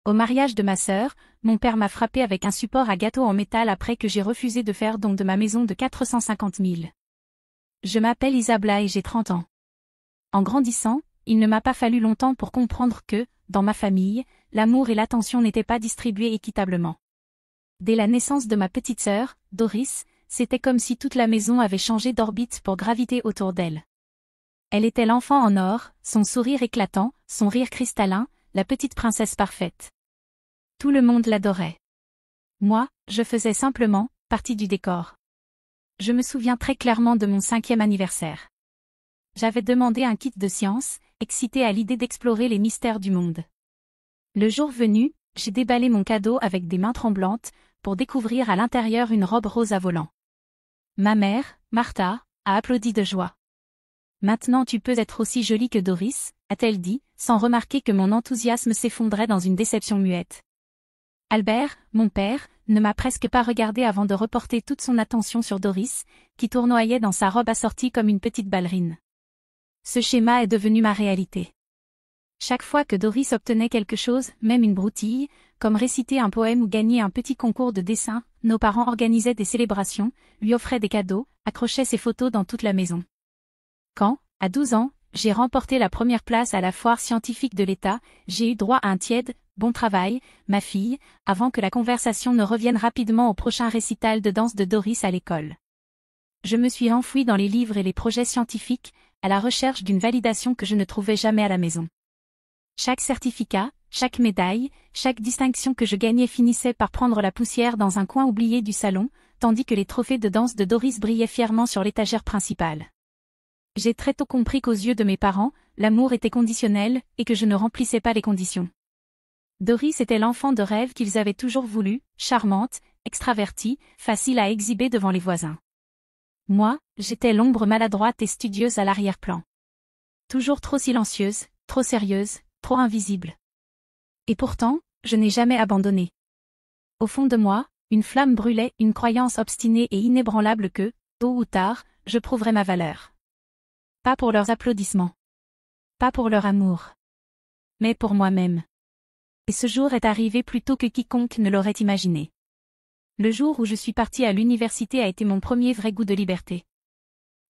Au mariage de ma sœur, mon père m'a frappé avec un support à gâteau en métal après que j'ai refusé de faire don de ma maison de 450 000. Je m'appelle Isabella et j'ai 30 ans. En grandissant, il ne m'a pas fallu longtemps pour comprendre que, dans ma famille, l'amour et l'attention n'étaient pas distribués équitablement. Dès la naissance de ma petite sœur, Doris, c'était comme si toute la maison avait changé d'orbite pour graviter autour d'elle. Elle était l'enfant en or, son sourire éclatant, son rire cristallin, la petite princesse parfaite. Tout le monde l'adorait. Moi, je faisais simplement partie du décor. Je me souviens très clairement de mon 5e anniversaire. J'avais demandé un kit de science, excitée à l'idée d'explorer les mystères du monde. Le jour venu, j'ai déballé mon cadeau avec des mains tremblantes, pour découvrir à l'intérieur une robe rose à volants. Ma mère, Martha, a applaudi de joie. Maintenant tu peux être aussi jolie que Doris, a-t-elle dit, sans remarquer que mon enthousiasme s'effondrait dans une déception muette. Albert, mon père, ne m'a presque pas regardé avant de reporter toute son attention sur Doris, qui tournoyait dans sa robe assortie comme une petite ballerine. Ce schéma est devenu ma réalité. Chaque fois que Doris obtenait quelque chose, même une broutille, comme réciter un poème ou gagner un petit concours de dessin, nos parents organisaient des célébrations, lui offraient des cadeaux, accrochaient ses photos dans toute la maison. Quand, à 12 ans, j'ai remporté la première place à la foire scientifique de l'État, j'ai eu droit à un tiède « Bon travail, ma fille », avant que la conversation ne revienne rapidement au prochain récital de danse de Doris à l'école. Je me suis enfouie dans les livres et les projets scientifiques, à la recherche d'une validation que je ne trouvais jamais à la maison. Chaque certificat, chaque médaille, chaque distinction que je gagnais finissait par prendre la poussière dans un coin oublié du salon, tandis que les trophées de danse de Doris brillaient fièrement sur l'étagère principale. J'ai très tôt compris qu'aux yeux de mes parents, l'amour était conditionnel, et que je ne remplissais pas les conditions. Doris était l'enfant de rêve qu'ils avaient toujours voulu, charmante, extravertie, facile à exhiber devant les voisins. Moi, j'étais l'ombre maladroite et studieuse à l'arrière-plan. Toujours trop silencieuse, trop sérieuse, trop invisible. Et pourtant, je n'ai jamais abandonné. Au fond de moi, une flamme brûlait, une croyance obstinée et inébranlable que, tôt ou tard, je prouverais ma valeur. Pas pour leurs applaudissements. Pas pour leur amour. Mais pour moi-même. Et ce jour est arrivé plus tôt que quiconque ne l'aurait imaginé. Le jour où je suis partie à l'université a été mon premier vrai goût de liberté.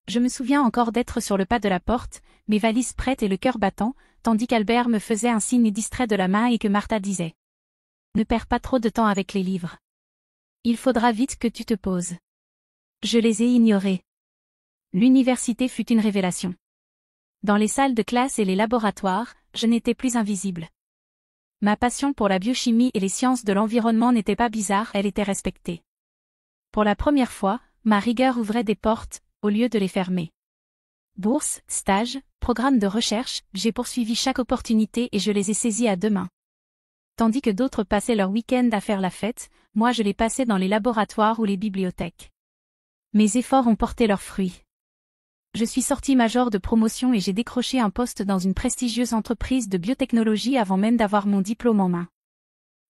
Je me souviens encore d'être sur le pas de la porte, mes valises prêtes et le cœur battant, tandis qu'Albert me faisait un signe distrait de la main et que Martha disait « Ne perds pas trop de temps avec les livres. Il faudra vite que tu te poses. » Je les ai ignorés. L'université fut une révélation. Dans les salles de classe et les laboratoires, je n'étais plus invisible. Ma passion pour la biochimie et les sciences de l'environnement n'était pas bizarre, elle était respectée. Pour la première fois, ma rigueur ouvrait des portes, au lieu de les fermer. Bourse, stage, programme de recherche, j'ai poursuivi chaque opportunité et je les ai saisis à deux mains. Tandis que d'autres passaient leur week-end à faire la fête, moi je les passais dans les laboratoires ou les bibliothèques. Mes efforts ont porté leurs fruits. Je suis sortie major de promotion et j'ai décroché un poste dans une prestigieuse entreprise de biotechnologie avant même d'avoir mon diplôme en main.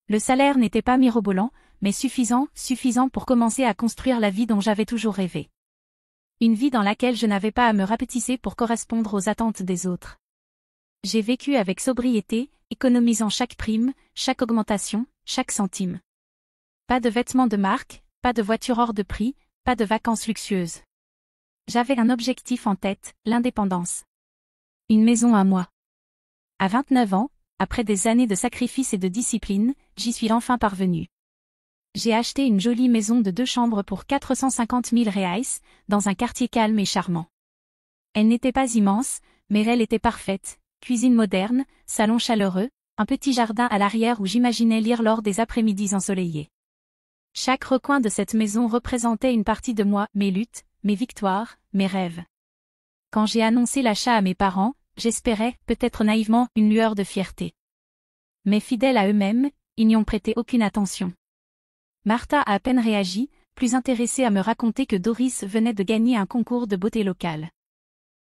Le salaire n'était pas mirobolant, mais suffisant pour commencer à construire la vie dont j'avais toujours rêvé. Une vie dans laquelle je n'avais pas à me rapetisser pour correspondre aux attentes des autres. J'ai vécu avec sobriété, économisant chaque prime, chaque augmentation, chaque centime. Pas de vêtements de marque, pas de voiture hors de prix, pas de vacances luxueuses. J'avais un objectif en tête, l'indépendance. Une maison à moi. À 29 ans, après des années de sacrifice et de discipline, j'y suis enfin parvenue. J'ai acheté une jolie maison de 2 chambres pour 450 000 reais, dans un quartier calme et charmant. Elle n'était pas immense, mais elle était parfaite, cuisine moderne, salon chaleureux, un petit jardin à l'arrière où j'imaginais lire lors des après-midi ensoleillés. Chaque recoin de cette maison représentait une partie de moi, mes luttes, mes victoires, mes rêves. Quand j'ai annoncé l'achat à mes parents, j'espérais, peut-être naïvement, une lueur de fierté. Mais fidèles à eux-mêmes, ils n'y ont prêté aucune attention. Martha a à peine réagi, plus intéressée à me raconter que Doris venait de gagner un concours de beauté locale.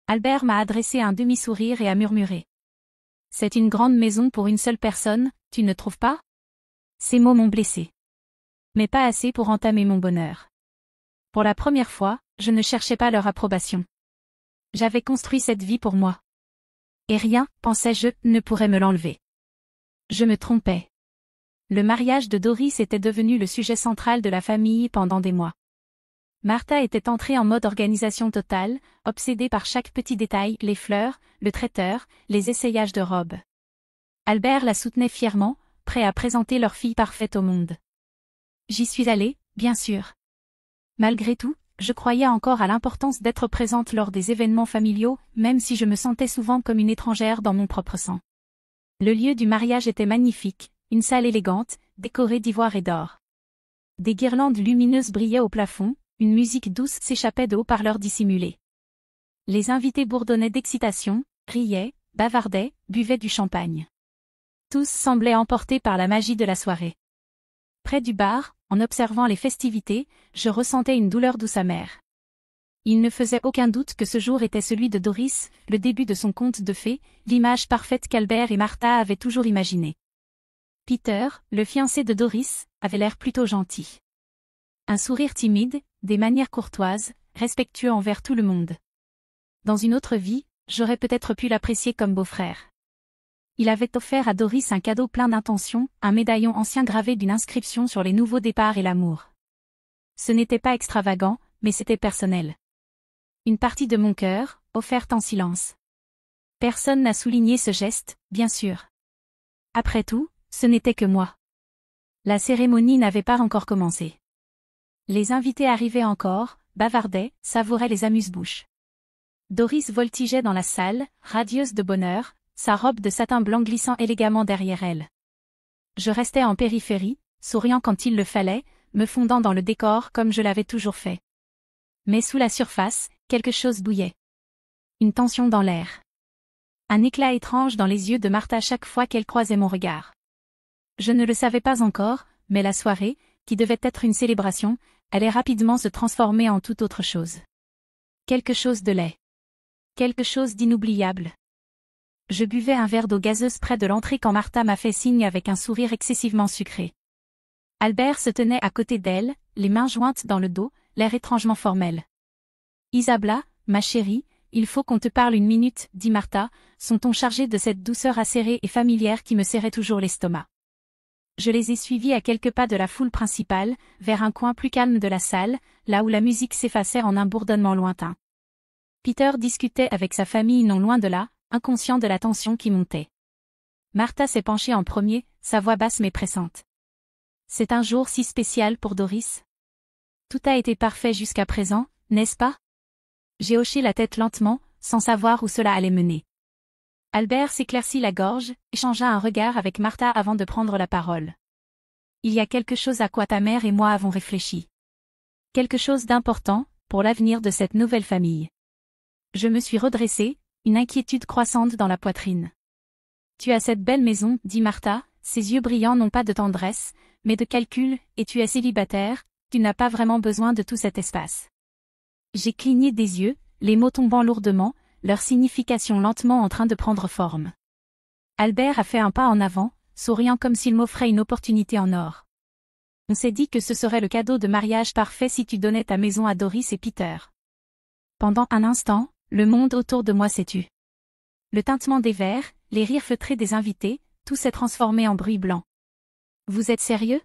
Albert m'a adressé un demi-sourire et a murmuré. « C'est une grande maison pour une seule personne, tu ne trouves pas ?» Ces mots m'ont blessé. Mais pas assez pour entamer mon bonheur. Pour la première fois, je ne cherchais pas leur approbation. J'avais construit cette vie pour moi. Et rien, pensais-je, ne pourrait me l'enlever. Je me trompais. Le mariage de Doris était devenu le sujet central de la famille pendant des mois. Martha était entrée en mode organisation totale, obsédée par chaque petit détail, les fleurs, le traiteur, les essayages de robes. Albert la soutenait fièrement, prêt à présenter leur fille parfaite au monde. J'y suis allée, bien sûr. Malgré tout, je croyais encore à l'importance d'être présente lors des événements familiaux, même si je me sentais souvent comme une étrangère dans mon propre sang. Le lieu du mariage était magnifique, une salle élégante, décorée d'ivoire et d'or. Des guirlandes lumineuses brillaient au plafond, une musique douce s'échappait de haut-parleurs dissimulés. Les invités bourdonnaient d'excitation, riaient, bavardaient, buvaient du champagne. Tous semblaient emportés par la magie de la soirée. Près du bar, en observant les festivités, je ressentais une douleur douce amère. Il ne faisait aucun doute que ce jour était celui de Doris, le début de son conte de fées, l'image parfaite qu'Albert et Martha avaient toujours imaginée. Peter, le fiancé de Doris, avait l'air plutôt gentil. Un sourire timide, des manières courtoises, respectueux envers tout le monde. Dans une autre vie, j'aurais peut-être pu l'apprécier comme beau-frère. Il avait offert à Doris un cadeau plein d'intention, un médaillon ancien gravé d'une inscription sur les nouveaux départs et l'amour. Ce n'était pas extravagant, mais c'était personnel. Une partie de mon cœur, offerte en silence. Personne n'a souligné ce geste, bien sûr. Après tout, ce n'était que moi. La cérémonie n'avait pas encore commencé. Les invités arrivaient encore, bavardaient, savouraient les amuse-bouches. Doris voltigeait dans la salle, radieuse de bonheur, sa robe de satin blanc glissant élégamment derrière elle. Je restais en périphérie, souriant quand il le fallait, me fondant dans le décor comme je l'avais toujours fait. Mais sous la surface, quelque chose bouillait. Une tension dans l'air. Un éclat étrange dans les yeux de Martha chaque fois qu'elle croisait mon regard. Je ne le savais pas encore, mais la soirée, qui devait être une célébration, allait rapidement se transformer en toute autre chose. Quelque chose de laid. Quelque chose d'inoubliable. Je buvais un verre d'eau gazeuse près de l'entrée quand Martha m'a fait signe avec un sourire excessivement sucré. Albert se tenait à côté d'elle, les mains jointes dans le dos, l'air étrangement formel. « Isabla, ma chérie, il faut qu'on te parle une minute, » dit Martha, son ton chargé de cette douceur acérée et familière qui me serrait toujours l'estomac. Je les ai suivis à quelques pas de la foule principale, vers un coin plus calme de la salle, là où la musique s'effaçait en un bourdonnement lointain. Peter discutait avec sa famille non loin de là, inconscient de la tension qui montait. Martha s'est penchée en premier, sa voix basse mais pressante. « C'est un jour si spécial pour Doris. Tout a été parfait jusqu'à présent, n'est-ce pas ?» J'ai hoché la tête lentement, sans savoir où cela allait mener. Albert s'éclaircit la gorge, échangea un regard avec Martha avant de prendre la parole. « Il y a quelque chose à quoi ta mère et moi avons réfléchi. Quelque chose d'important, pour l'avenir de cette nouvelle famille. » Je me suis redressée, une inquiétude croissante dans la poitrine. « Tu as cette belle maison, » dit Martha, ses yeux brillants non pas de tendresse, mais de calcul, et tu es célibataire, tu n'as pas vraiment besoin de tout cet espace. J'ai cligné des yeux, les mots tombant lourdement, leur signification lentement en train de prendre forme. Albert a fait un pas en avant, souriant comme s'il m'offrait une opportunité en or. On s'est dit que ce serait le cadeau de mariage parfait si tu donnais ta maison à Doris et Peter. Pendant un instant, le monde autour de moi s'est tu. Le tintement des verres, les rires feutrés des invités, tout s'est transformé en bruit blanc. « Vous êtes sérieux ?»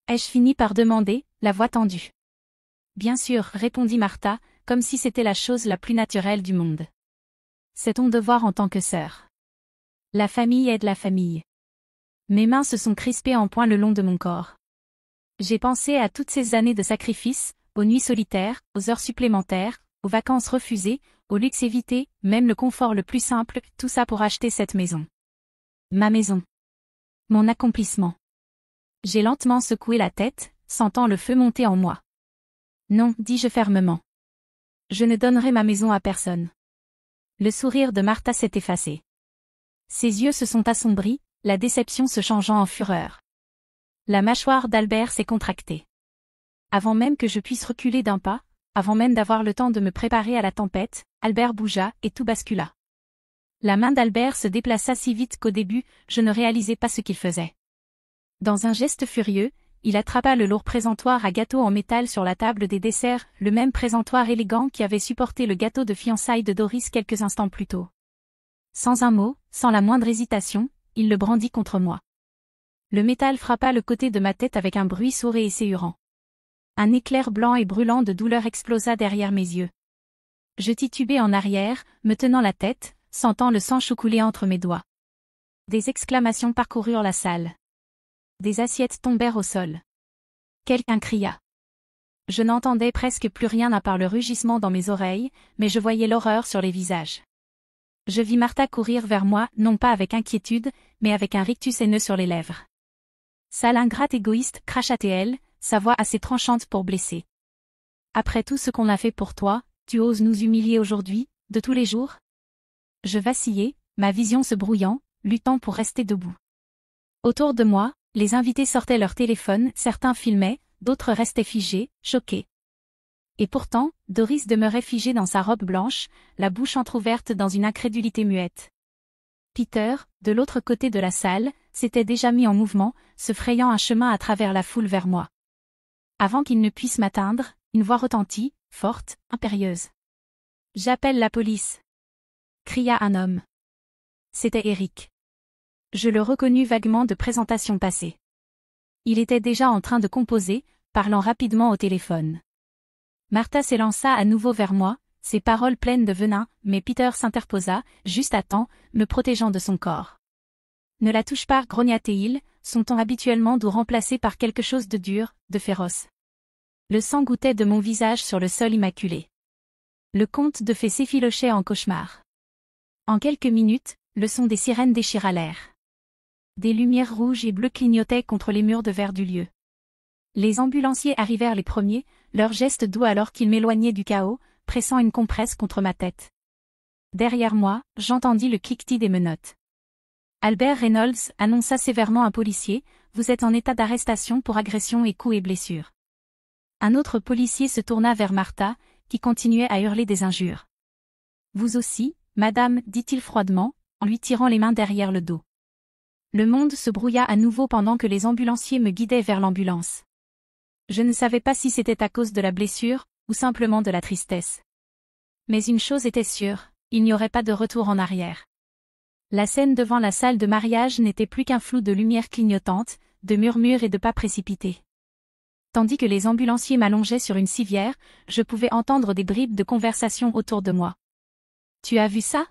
ai-je fini par demander, la voix tendue. « Bien sûr, » répondit Martha, comme si c'était la chose la plus naturelle du monde. « C'est ton devoir en tant que sœur. La famille aide la famille. » Mes mains se sont crispées en poing le long de mon corps. J'ai pensé à toutes ces années de sacrifice, aux nuits solitaires, aux heures supplémentaires, aux vacances refusées, au luxe évité, même le confort le plus simple, tout ça pour acheter cette maison. Ma maison. Mon accomplissement. J'ai lentement secoué la tête, sentant le feu monter en moi. Non, dis-je fermement. Je ne donnerai ma maison à personne. Le sourire de Martha s'est effacé. Ses yeux se sont assombris, la déception se changeant en fureur. La mâchoire d'Albert s'est contractée. Avant même que je puisse reculer d'un pas, avant même d'avoir le temps de me préparer à la tempête, Albert bougea et tout bascula. La main d'Albert se déplaça si vite qu'au début, je ne réalisais pas ce qu'il faisait. Dans un geste furieux, il attrapa le lourd présentoir à gâteaux en métal sur la table des desserts, le même présentoir élégant qui avait supporté le gâteau de fiançailles de Doris quelques instants plus tôt. Sans un mot, sans la moindre hésitation, il le brandit contre moi. Le métal frappa le côté de ma tête avec un bruit sourd et séhurant. Un éclair blanc et brûlant de douleur explosa derrière mes yeux. Je titubai en arrière, me tenant la tête, sentant le sang couler entre mes doigts. Des exclamations parcoururent la salle. Des assiettes tombèrent au sol. Quelqu'un cria. Je n'entendais presque plus rien à part le rugissement dans mes oreilles, mais je voyais l'horreur sur les visages. Je vis Martha courir vers moi, non pas avec inquiétude, mais avec un rictus haineux sur les lèvres. Sale ingrate égoïste, cracha-t-elle, sa voix assez tranchante pour blesser. Après tout ce qu'on a fait pour toi, tu oses nous humilier aujourd'hui, de tous les jours? Je vacillais, ma vision se brouillant, luttant pour rester debout. Autour de moi, les invités sortaient leur téléphone, certains filmaient, d'autres restaient figés, choqués. Et pourtant, Doris demeurait figée dans sa robe blanche, la bouche entr'ouverte dans une incrédulité muette. Peter, de l'autre côté de la salle, s'était déjà mis en mouvement, se frayant un chemin à travers la foule vers moi. Avant qu'il ne puisse m'atteindre, une voix retentit, forte, impérieuse. « J'appelle la police !» cria un homme. C'était Eric. Je le reconnus vaguement de présentations passées. Il était déjà en train de composer, parlant rapidement au téléphone. Martha s'élança à nouveau vers moi, ses paroles pleines de venin, mais Peter s'interposa, juste à temps, me protégeant de son corps. « Ne la touche pas, grogna-t-il, son ton habituellement doux remplacé par quelque chose de dur, de féroce. Le sang gouttait de mon visage sur le sol immaculé. Le conte de fées s'effilochait en cauchemar. En quelques minutes, le son des sirènes déchira l'air. Des lumières rouges et bleues clignotaient contre les murs de verre du lieu. Les ambulanciers arrivèrent les premiers, leurs gestes doux alors qu'ils m'éloignaient du chaos, pressant une compresse contre ma tête. Derrière moi, j'entendis le cliquetis des menottes. Albert Reynolds annonça sévèrement un policier, « Vous êtes en état d'arrestation pour agression et coups et blessures. » Un autre policier se tourna vers Martha, qui continuait à hurler des injures. « Vous aussi, madame, dit-il froidement, en lui tirant les mains derrière le dos. » Le monde se brouilla à nouveau pendant que les ambulanciers me guidaient vers l'ambulance. Je ne savais pas si c'était à cause de la blessure, ou simplement de la tristesse. Mais une chose était sûre, il n'y aurait pas de retour en arrière. La scène devant la salle de mariage n'était plus qu'un flou de lumière clignotante, de murmures et de pas précipités. Tandis que les ambulanciers m'allongeaient sur une civière, je pouvais entendre des bribes de conversation autour de moi. « Tu as vu ça?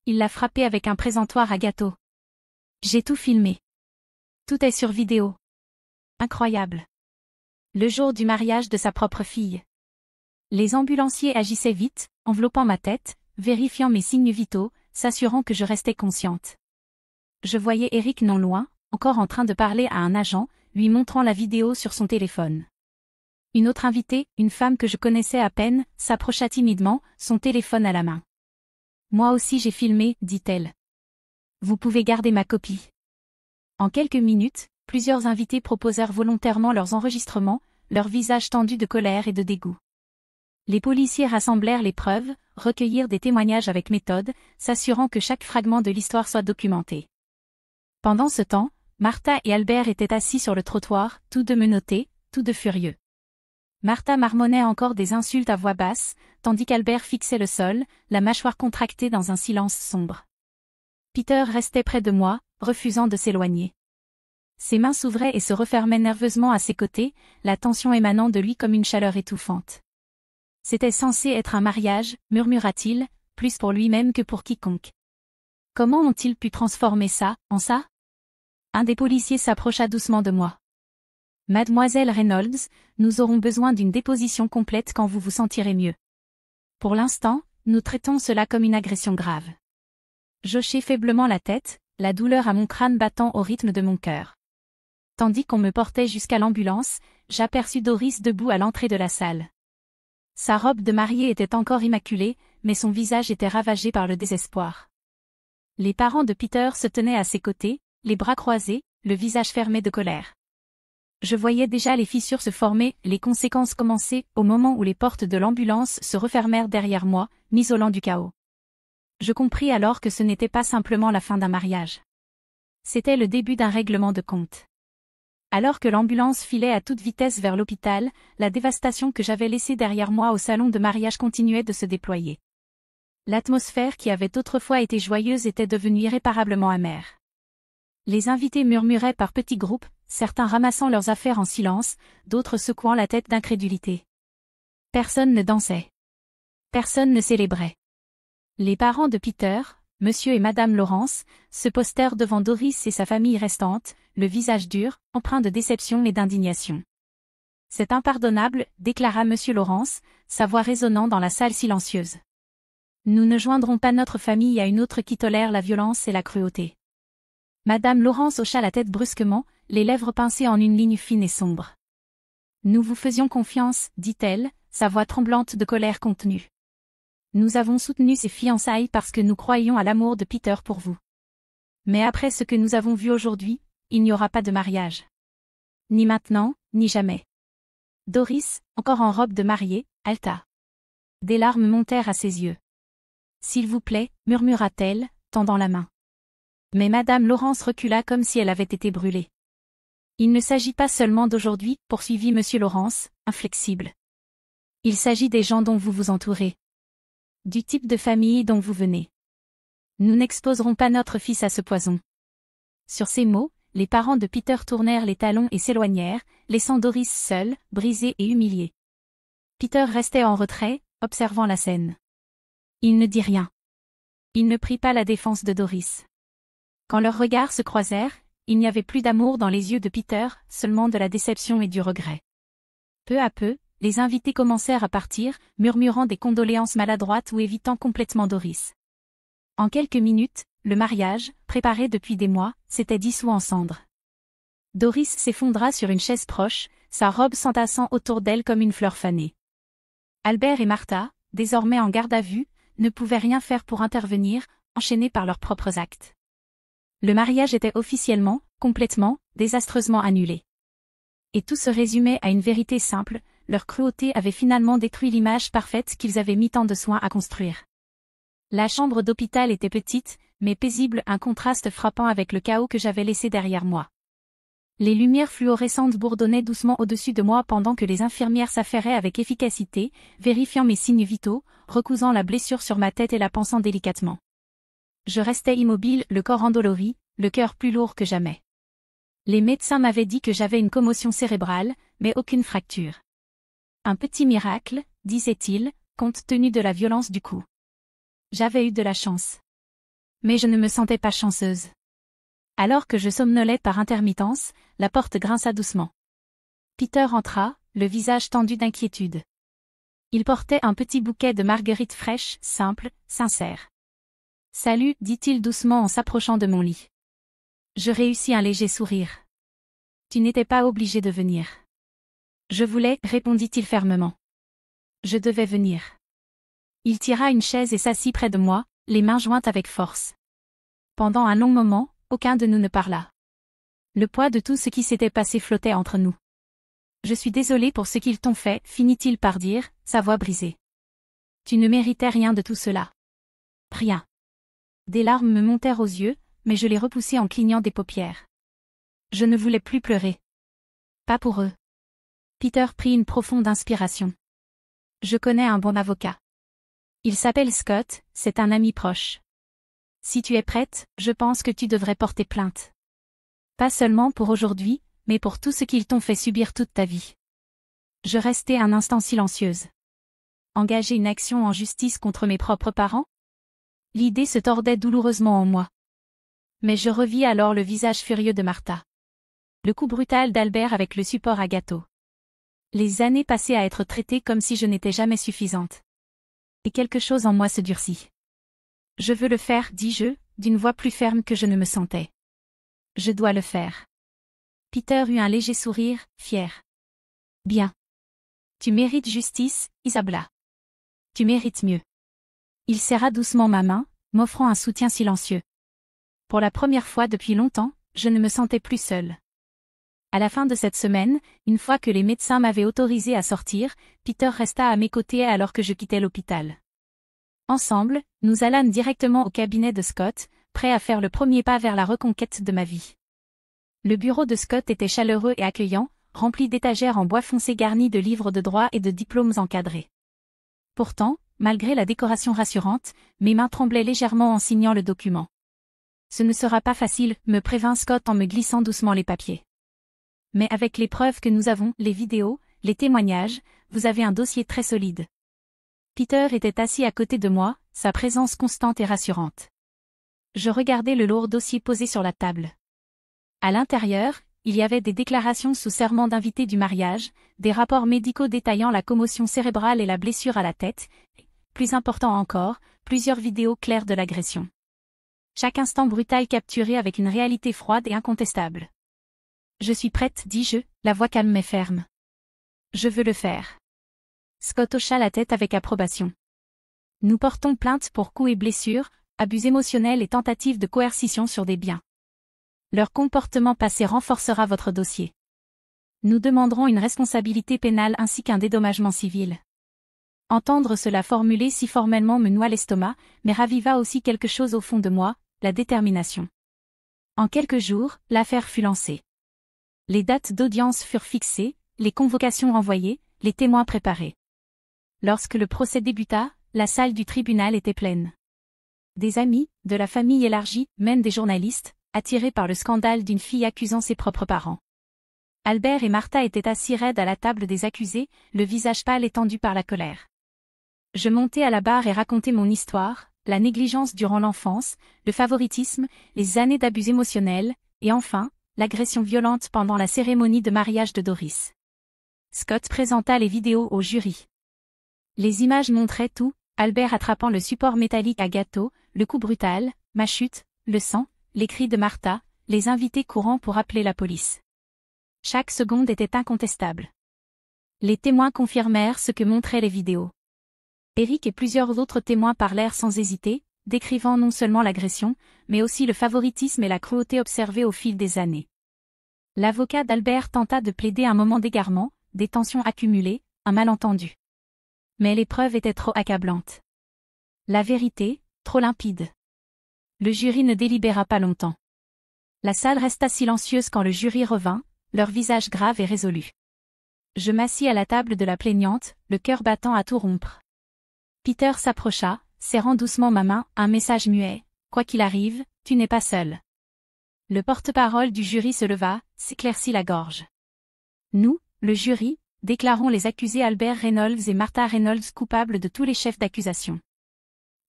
Il l'a frappé avec un présentoir à gâteau. J'ai tout filmé. Tout est sur vidéo. Incroyable. Le jour du mariage de sa propre fille. » Les ambulanciers agissaient vite, enveloppant ma tête, vérifiant mes signes vitaux, s'assurant que je restais consciente. Je voyais Eric non loin, encore en train de parler à un agent, lui montrant la vidéo sur son téléphone. Une autre invitée, une femme que je connaissais à peine, s'approcha timidement, son téléphone à la main. « Moi aussi j'ai filmé, dit-elle. Vous pouvez garder ma copie. » En quelques minutes, plusieurs invités proposèrent volontairement leurs enregistrements, leurs visages tendus de colère et de dégoût. Les policiers rassemblèrent les preuves, recueillirent des témoignages avec méthode, s'assurant que chaque fragment de l'histoire soit documenté. Pendant ce temps, Martha et Albert étaient assis sur le trottoir, tous deux menottés, tous deux furieux. Martha marmonnait encore des insultes à voix basse, tandis qu'Albert fixait le sol, la mâchoire contractée dans un silence sombre. Peter restait près de moi, refusant de s'éloigner. Ses mains s'ouvraient et se refermaient nerveusement à ses côtés, la tension émanant de lui comme une chaleur étouffante. « C'était censé être un mariage, murmura-t-il, plus pour lui-même que pour quiconque. Comment ont-ils pu transformer ça, en ça ?» Un des policiers s'approcha doucement de moi. « Mademoiselle Reynolds, nous aurons besoin d'une déposition complète quand vous vous sentirez mieux. Pour l'instant, nous traitons cela comme une agression grave. » J'hochai faiblement la tête, la douleur à mon crâne battant au rythme de mon cœur. Tandis qu'on me portait jusqu'à l'ambulance, j'aperçus Doris debout à l'entrée de la salle. Sa robe de mariée était encore immaculée, mais son visage était ravagé par le désespoir. Les parents de Peter se tenaient à ses côtés, les bras croisés, le visage fermé de colère. Je voyais déjà les fissures se former, les conséquences commencer, au moment où les portes de l'ambulance se refermèrent derrière moi, m'isolant du chaos. Je compris alors que ce n'était pas simplement la fin d'un mariage. C'était le début d'un règlement de compte. Alors que l'ambulance filait à toute vitesse vers l'hôpital, la dévastation que j'avais laissée derrière moi au salon de mariage continuait de se déployer. L'atmosphère qui avait autrefois été joyeuse était devenue irréparablement amère. Les invités murmuraient par petits groupes, certains ramassant leurs affaires en silence, d'autres secouant la tête d'incrédulité. Personne ne dansait. Personne ne célébrait. Les parents de Peter, Monsieur et Madame Laurence, se postèrent devant Doris et sa famille restante, le visage dur, empreint de déception et d'indignation. C'est impardonnable, déclara Monsieur Laurence, sa voix résonnant dans la salle silencieuse. Nous ne joindrons pas notre famille à une autre qui tolère la violence et la cruauté. Madame Laurence hocha la tête brusquement, les lèvres pincées en une ligne fine et sombre. Nous vous faisions confiance, dit-elle, sa voix tremblante de colère contenue. Nous avons soutenu ces fiançailles parce que nous croyions à l'amour de Peter pour vous. Mais après ce que nous avons vu aujourd'hui, il n'y aura pas de mariage. Ni maintenant, ni jamais. Doris, encore en robe de mariée, haleta. Des larmes montèrent à ses yeux. S'il vous plaît, murmura-t-elle, tendant la main. Mais Madame Laurence recula comme si elle avait été brûlée. Il ne s'agit pas seulement d'aujourd'hui, poursuivit Monsieur Laurence, inflexible. Il s'agit des gens dont vous vous entourez. Du type de famille dont vous venez. Nous n'exposerons pas notre fils à ce poison. Sur ces mots, les parents de Peter tournèrent les talons et s'éloignèrent, laissant Doris seule, brisée et humiliée. Peter restait en retrait, observant la scène. Il ne dit rien. Il ne prit pas la défense de Doris. Quand leurs regards se croisèrent, il n'y avait plus d'amour dans les yeux de Peter, seulement de la déception et du regret. Peu à peu, les invités commencèrent à partir, murmurant des condoléances maladroites ou évitant complètement Doris. En quelques minutes, le mariage, préparé depuis des mois, s'était dissous en cendres. Doris s'effondra sur une chaise proche, sa robe s'entassant autour d'elle comme une fleur fanée. Albert et Martha, désormais en garde à vue, ne pouvaient rien faire pour intervenir, enchaînés par leurs propres actes. Le mariage était officiellement, complètement, désastreusement annulé. Et tout se résumait à une vérité simple, leur cruauté avait finalement détruit l'image parfaite qu'ils avaient mis tant de soin à construire. La chambre d'hôpital était petite, mais paisible, un contraste frappant avec le chaos que j'avais laissé derrière moi. Les lumières fluorescentes bourdonnaient doucement au-dessus de moi pendant que les infirmières s'affairaient avec efficacité, vérifiant mes signes vitaux, recousant la blessure sur ma tête et la pansant délicatement. Je restais immobile, le corps endolori, le cœur plus lourd que jamais. Les médecins m'avaient dit que j'avais une commotion cérébrale, mais aucune fracture. Un petit miracle, disaient-ils, compte tenu de la violence du coup. J'avais eu de la chance. Mais je ne me sentais pas chanceuse. Alors que je somnolais par intermittence, la porte grinça doucement. Peter entra, le visage tendu d'inquiétude. Il portait un petit bouquet de marguerites fraîches, simples, sincères. « Salut, dit-il doucement en s'approchant de mon lit. Je réussis un léger sourire. Tu n'étais pas obligé de venir. Je voulais, répondit-il fermement. Je devais venir. Il tira une chaise et s'assit près de moi, les mains jointes avec force. Pendant un long moment, aucun de nous ne parla. Le poids de tout ce qui s'était passé flottait entre nous. Je suis désolé pour ce qu'ils t'ont fait, finit-il par dire, sa voix brisée. Tu ne méritais rien de tout cela. Rien. Des larmes me montèrent aux yeux, mais je les repoussai en clignant des paupières. Je ne voulais plus pleurer. Pas pour eux. Peter prit une profonde inspiration. Je connais un bon avocat. Il s'appelle Scott, c'est un ami proche. Si tu es prête, je pense que tu devrais porter plainte. Pas seulement pour aujourd'hui, mais pour tout ce qu'ils t'ont fait subir toute ta vie. Je restai un instant silencieuse. Engager une action en justice contre mes propres parents? L'idée se tordait douloureusement en moi. Mais je revis alors le visage furieux de Martha. Le coup brutal d'Albert avec le support à gâteau. Les années passées à être traitées comme si je n'étais jamais suffisante. Et quelque chose en moi se durcit. Je veux le faire, dis-je, d'une voix plus ferme que je ne me sentais. Je dois le faire. Peter eut un léger sourire, fier. Bien. Tu mérites justice, Isabella. Tu mérites mieux. Il serra doucement ma main, m'offrant un soutien silencieux. Pour la première fois depuis longtemps, je ne me sentais plus seule. À la fin de cette semaine, une fois que les médecins m'avaient autorisé à sortir, Peter resta à mes côtés alors que je quittais l'hôpital. Ensemble, nous allâmes directement au cabinet de Scott, prêts à faire le premier pas vers la reconquête de ma vie. Le bureau de Scott était chaleureux et accueillant, rempli d'étagères en bois foncé garnies de livres de droit et de diplômes encadrés. Pourtant, malgré la décoration rassurante, mes mains tremblaient légèrement en signant le document. Ce ne sera pas facile, me prévint Scott en me glissant doucement les papiers. Mais avec les preuves que nous avons, les vidéos, les témoignages, vous avez un dossier très solide. Peter était assis à côté de moi, sa présence constante et rassurante. Je regardais le lourd dossier posé sur la table. À l'intérieur, il y avait des déclarations sous serment d'invités du mariage, des rapports médicaux détaillant la commotion cérébrale et la blessure à la tête, et, plus important encore, plusieurs vidéos claires de l'agression. Chaque instant brutal capturé avec une réalité froide et incontestable. Je suis prête, dis-je, la voix calme mais ferme. Je veux le faire. Scott hocha la tête avec approbation. Nous portons plainte pour coups et blessures, abus émotionnels et tentatives de coercition sur des biens. Leur comportement passé renforcera votre dossier. Nous demanderons une responsabilité pénale ainsi qu'un dédommagement civil. Entendre cela formulé si formellement me noua l'estomac, mais raviva aussi quelque chose au fond de moi, la détermination. En quelques jours, l'affaire fut lancée. Les dates d'audience furent fixées, les convocations envoyées, les témoins préparés. Lorsque le procès débuta, la salle du tribunal était pleine. Des amis, de la famille élargie, même des journalistes, attirés par le scandale d'une fille accusant ses propres parents. Albert et Martha étaient assis raides à la table des accusés, le visage pâle et tendu par la colère. Je montai à la barre et racontai mon histoire, la négligence durant l'enfance, le favoritisme, les années d'abus émotionnels, et enfin, l'agression violente pendant la cérémonie de mariage de Doris. Scott présenta les vidéos au jury. Les images montraient tout, Albert attrapant le support métallique à gâteau, le coup brutal, ma chute, le sang, les cris de Martha, les invités courant pour appeler la police. Chaque seconde était incontestable. Les témoins confirmèrent ce que montraient les vidéos. Eric et plusieurs autres témoins parlèrent sans hésiter, décrivant non seulement l'agression, mais aussi le favoritisme et la cruauté observés au fil des années. L'avocat d'Albert tenta de plaider un moment d'égarement, des tensions accumulées, un malentendu. Mais les preuves étaient trop accablantes. La vérité, trop limpide. Le jury ne délibéra pas longtemps. La salle resta silencieuse quand le jury revint, leur visage grave et résolu. Je m'assis à la table de la plaignante, le cœur battant à tout rompre. Peter s'approcha, serrant doucement ma main, un message muet, « Quoi qu'il arrive, tu n'es pas seul. » Le porte-parole du jury se leva, s'éclaircit la gorge. Nous, le jury, déclarons les accusés Albert Reynolds et Martha Reynolds coupables de tous les chefs d'accusation.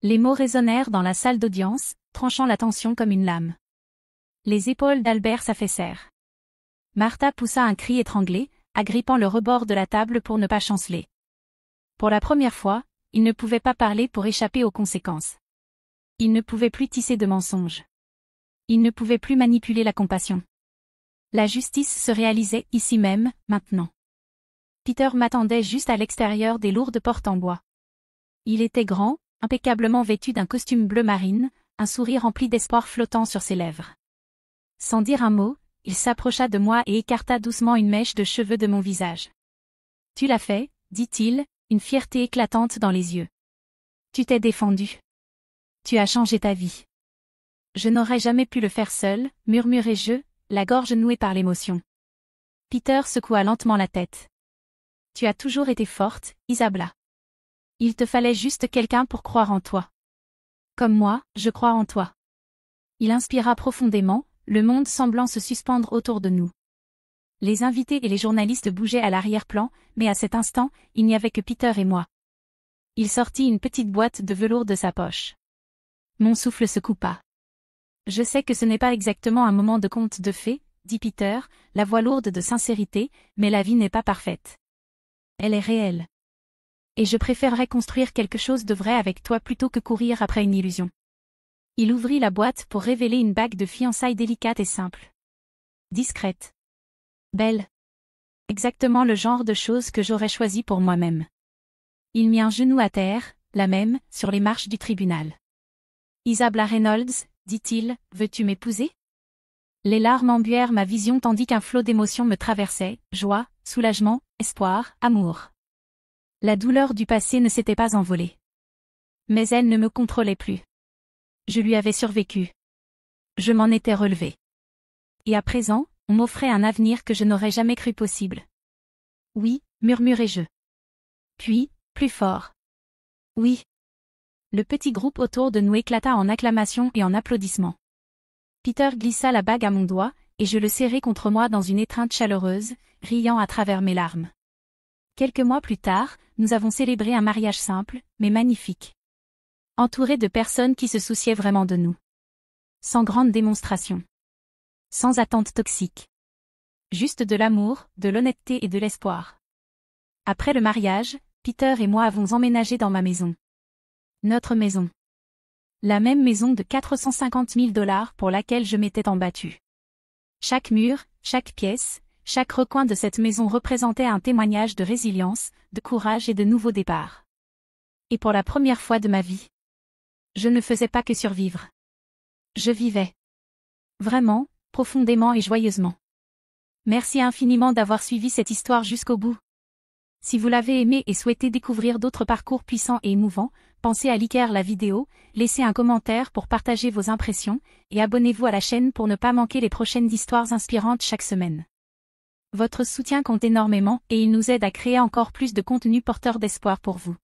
Les mots résonnèrent dans la salle d'audience, tranchant la tension comme une lame. Les épaules d'Albert s'affaissèrent. Martha poussa un cri étranglé, agrippant le rebord de la table pour ne pas chanceler. Pour la première fois, il ne pouvait pas parler pour échapper aux conséquences. Il ne pouvait plus tisser de mensonges. Il ne pouvait plus manipuler la compassion. La justice se réalisait ici même, maintenant. Peter m'attendait juste à l'extérieur des lourdes portes en bois. Il était grand, impeccablement vêtu d'un costume bleu marine, un sourire rempli d'espoir flottant sur ses lèvres. Sans dire un mot, il s'approcha de moi et écarta doucement une mèche de cheveux de mon visage. « Tu l'as fait, » dit-il, une fierté éclatante dans les yeux. « Tu t'es défendu. Tu as changé ta vie. » Je n'aurais jamais pu le faire seul, murmurai-je, la gorge nouée par l'émotion. Peter secoua lentement la tête. « Tu as toujours été forte, Isabella. Il te fallait juste quelqu'un pour croire en toi. Comme moi, je crois en toi. » Il inspira profondément, le monde semblant se suspendre autour de nous. Les invités et les journalistes bougeaient à l'arrière-plan, mais à cet instant, il n'y avait que Peter et moi. Il sortit une petite boîte de velours de sa poche. Mon souffle se coupa. « Je sais que ce n'est pas exactement un moment de conte de fées, » dit Peter, la voix lourde de sincérité, « mais la vie n'est pas parfaite. Elle est réelle. Et je préférerais construire quelque chose de vrai avec toi plutôt que courir après une illusion. » Il ouvrit la boîte pour révéler une bague de fiançailles délicate et simple. Discrète. Belle. Exactement le genre de chose que j'aurais choisi pour moi-même. Il mit un genou à terre, la même, sur les marches du tribunal. « Isabella Reynolds, dit-il, veux-tu m'épouser ?» Les larmes embuèrent ma vision tandis qu'un flot d'émotions me traversait, joie, soulagement, espoir, amour. La douleur du passé ne s'était pas envolée. Mais elle ne me contrôlait plus. Je lui avais survécu. Je m'en étais relevée. Et à présent, on m'offrait un avenir que je n'aurais jamais cru possible. Oui, murmurai-je. Puis, plus fort. Oui. Le petit groupe autour de nous éclata en acclamations et en applaudissements. Peter glissa la bague à mon doigt, et je le serrai contre moi dans une étreinte chaleureuse, riant à travers mes larmes. Quelques mois plus tard, nous avons célébré un mariage simple, mais magnifique. Entouré de personnes qui se souciaient vraiment de nous. Sans grande démonstration. Sans attente toxique. Juste de l'amour, de l'honnêteté et de l'espoir. Après le mariage, Peter et moi avons emménagé dans ma maison. Notre maison. La même maison de 450 000 $ pour laquelle je m'étais embattue. Chaque mur, chaque pièce, chaque recoin de cette maison représentait un témoignage de résilience, de courage et de nouveau départ. Et pour la première fois de ma vie, je ne faisais pas que survivre. Je vivais. Vraiment, profondément et joyeusement. Merci infiniment d'avoir suivi cette histoire jusqu'au bout. Si vous l'avez aimé et souhaitez découvrir d'autres parcours puissants et émouvants, pensez à liker la vidéo, laissez un commentaire pour partager vos impressions, et abonnez-vous à la chaîne pour ne pas manquer les prochaines histoires inspirantes chaque semaine. Votre soutien compte énormément et il nous aide à créer encore plus de contenu porteur d'espoir pour vous.